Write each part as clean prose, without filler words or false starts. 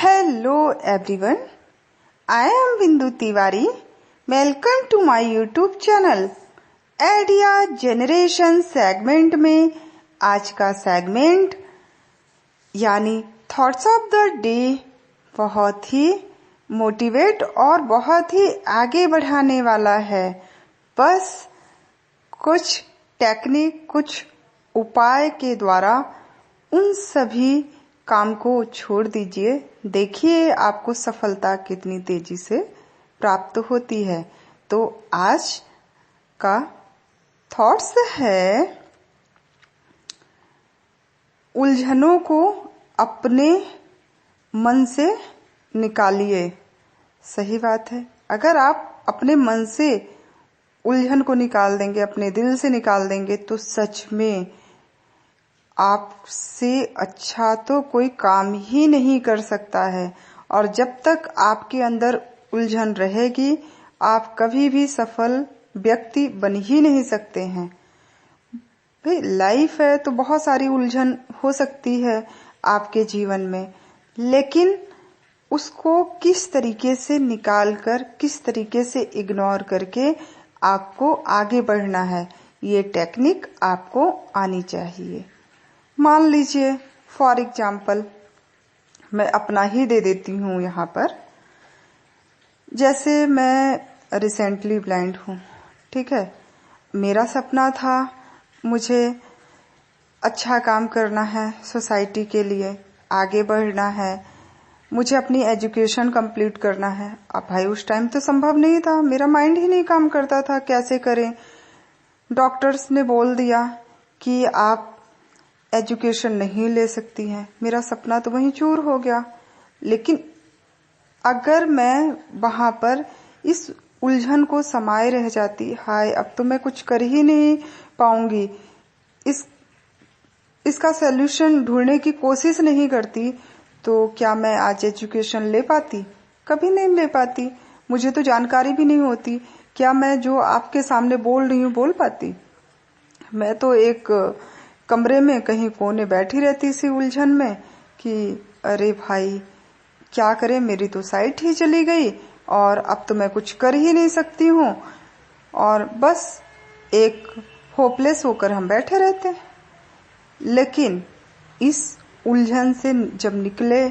Hello everyone, I am Bindu Tiwari. Welcome to my YouTube channel. Idea generation segment में आज का segment यानी thoughts of the day बहुत ही motivate और बहुत ही आगे बढ़ाने वाला है। बस कुछ टेक्निक, कुछ उपाय के द्वारा उन सभी काम को छोड़ दीजिए। देखिए आपको सफलता कितनी तेजी से प्राप्त होती है। तो आज का थॉट्स है, उलझनों को अपने मन से निकालिए। सही बात है, अगर आप अपने मन से उलझन को निकाल देंगे, अपने दिल से निकाल देंगे, तो सच में आपसे अच्छा तो कोई काम ही नहीं कर सकता है। और जब तक आपके अंदर उलझन रहेगी, आप कभी भी सफल व्यक्ति बन ही नहीं सकते हैं। भाई लाइफ है तो बहुत सारी उलझन हो सकती है आपके जीवन में, लेकिन उसको किस तरीके से निकालकर, किस तरीके से इग्नोर करके आपको आगे बढ़ना है, ये टेक्निक आपको आनी चाहिए। मान लीजिए फॉर एग्जाम्पल मैं अपना ही दे देती हूँ यहाँ पर। जैसे मैं रिसेंटली ब्लाइंड हूँ, ठीक है। मेरा सपना था मुझे अच्छा काम करना है, सोसाइटी के लिए आगे बढ़ना है, मुझे अपनी एजुकेशन कंप्लीट करना है। अब भाई उस टाइम तो संभव नहीं था, मेरा माइंड ही नहीं काम करता था कैसे करें। डॉक्टर्स ने बोल दिया कि आप एजुकेशन नहीं ले सकती हैं। मेरा सपना तो वहीं चूर हो गया। लेकिन अगर मैं वहां पर इस उलझन को समाये रह जाती, हाय अब तो मैं कुछ कर ही नहीं पाऊंगी, इसका सॉल्यूशन ढूंढने की कोशिश नहीं करती, तो क्या मैं आज एजुकेशन ले पाती? कभी नहीं ले पाती। मुझे तो जानकारी भी नहीं होती। क्या मैं जो आपके सामने बोल रही हूँ बोल पाती? मैं तो एक कमरे में कहीं कोने बैठी रहती इसी उलझन में कि अरे भाई क्या करें, मेरी तो साइट ही चली गई और अब तो मैं कुछ कर ही नहीं सकती हूँ। और बस एक होपलेस होकर हम बैठे रहते हैं। लेकिन इस उलझन से जब निकले,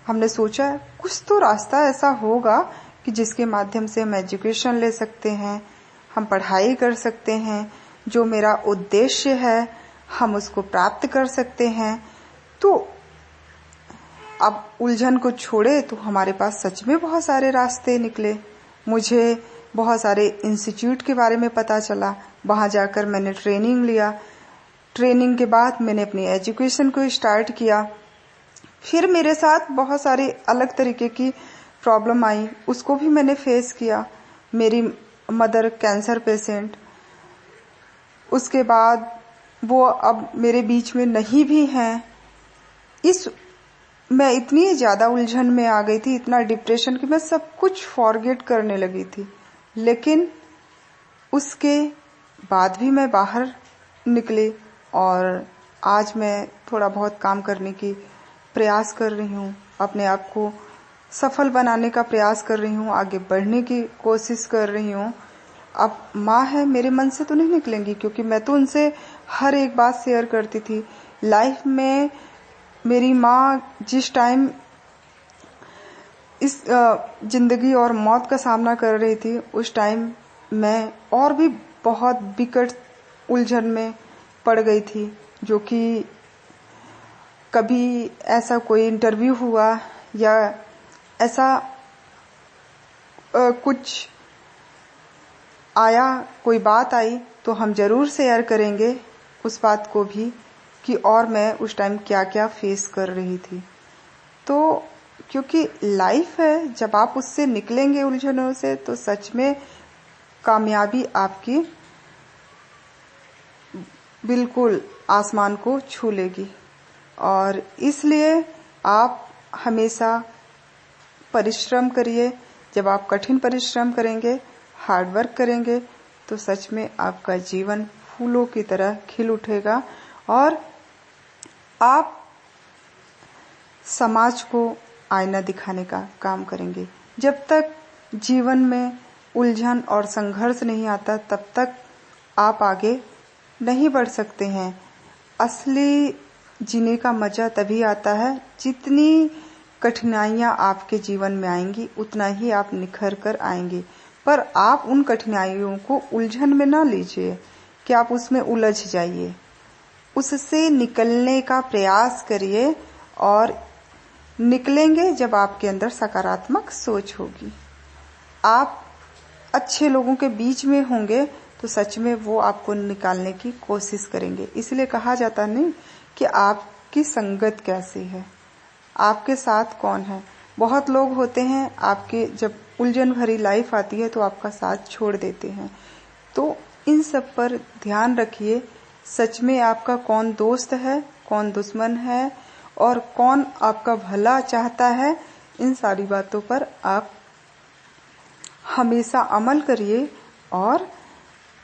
हमने सोचा कुछ तो रास्ता ऐसा होगा कि जिसके माध्यम से हम एजुकेशन ले सकते हैं, हम पढ़ाई कर सकते हैं, जो मेरा उद्देश्य है हम उसको प्राप्त कर सकते हैं। तो अब उलझन को छोड़े तो हमारे पास सच में बहुत सारे रास्ते निकले। मुझे बहुत सारे इंस्टीट्यूट के बारे में पता चला, वहां जाकर मैंने ट्रेनिंग लिया। ट्रेनिंग के बाद मैंने अपनी एजुकेशन को स्टार्ट किया। फिर मेरे साथ बहुत सारे अलग तरीके की प्रॉब्लम आई, उसको भी मैंने फेस किया। मेरी मदर कैंसर पेशेंट, उसके बाद वो अब मेरे बीच में नहीं भी हैं। मैं इतनी ज्यादा उलझन में आ गई थी, इतना डिप्रेशन, कि मैं सब कुछ फॉरगेट करने लगी थी। लेकिन उसके बाद भी मैं बाहर निकली और आज मैं थोड़ा बहुत काम करने की प्रयास कर रही हूँ, अपने आप को सफल बनाने का प्रयास कर रही हूँ, आगे बढ़ने की कोशिश कर रही हूँ। अब माँ है, मेरे मन से तो नहीं निकलेंगी, क्योंकि मैं तो उनसे हर एक बात शेयर करती थी। लाइफ में मेरी माँ जिस टाइम इस जिंदगी और मौत का सामना कर रही थी, उस टाइम मैं और भी बहुत विकट उलझन में पड़ गई थी। जो कि कभी ऐसा कोई इंटरव्यू हुआ या ऐसा कुछ आया, कोई बात आई, तो हम जरूर शेयर करेंगे उस बात को भी कि और मैं उस टाइम क्या क्या फेस कर रही थी। तो क्योंकि लाइफ है, जब आप उससे निकलेंगे उलझनों से, तो सच में कामयाबी आपकी बिल्कुल आसमान को छू लेगी। और इसलिए आप हमेशा परिश्रम करिए। जब आप कठिन परिश्रम करेंगे, हार्ड वर्क करेंगे, तो सच में आपका जीवन फूलों की तरह खिल उठेगा और आप समाज को आईना दिखाने का काम करेंगे। जब तक जीवन में उलझन और संघर्ष नहीं आता तब तक आप आगे नहीं बढ़ सकते हैं। असली जीने का मजा तभी आता है जितनी कठिनाइयां आपके जीवन में आएंगी उतना ही आप निखर कर आएंगे। पर आप उन कठिनाइयों को उलझन में ना लीजिए कि आप उसमें उलझ जाइए। उससे निकलने का प्रयास करिए और निकलेंगे जब आपके अंदर सकारात्मक सोच होगी। आप अच्छे लोगों के बीच में होंगे तो सच में वो आपको निकालने की कोशिश करेंगे। इसलिए कहा जाता नहीं कि आपकी संगत कैसी है, आपके साथ कौन है। बहुत लोग होते हैं आपके जब उलझन भरी लाइफ आती है तो आपका साथ छोड़ देते हैं। तो इन सब पर ध्यान रखिए। सच में आपका कौन दोस्त है, कौन दुश्मन है और कौन आपका भला चाहता है, इन सारी बातों पर आप हमेशा अमल करिए और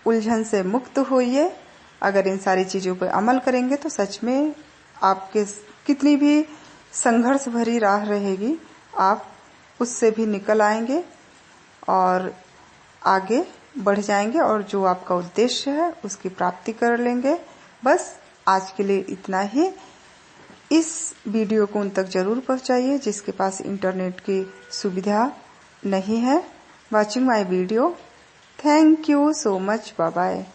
उलझन से मुक्त होइए। अगर इन सारी चीजों पर अमल करेंगे तो सच में आपके कितनी भी संघर्ष भरी राह रहेगी, आप उससे भी निकल आएंगे और आगे बढ़ जाएंगे और जो आपका उद्देश्य है उसकी प्राप्ति कर लेंगे। बस आज के लिए इतना ही। इस वीडियो को उन तक जरूर पहुंचाइए जिसके पास इंटरनेट की सुविधा नहीं है। Watching my video. Thank you so much. Bye bye.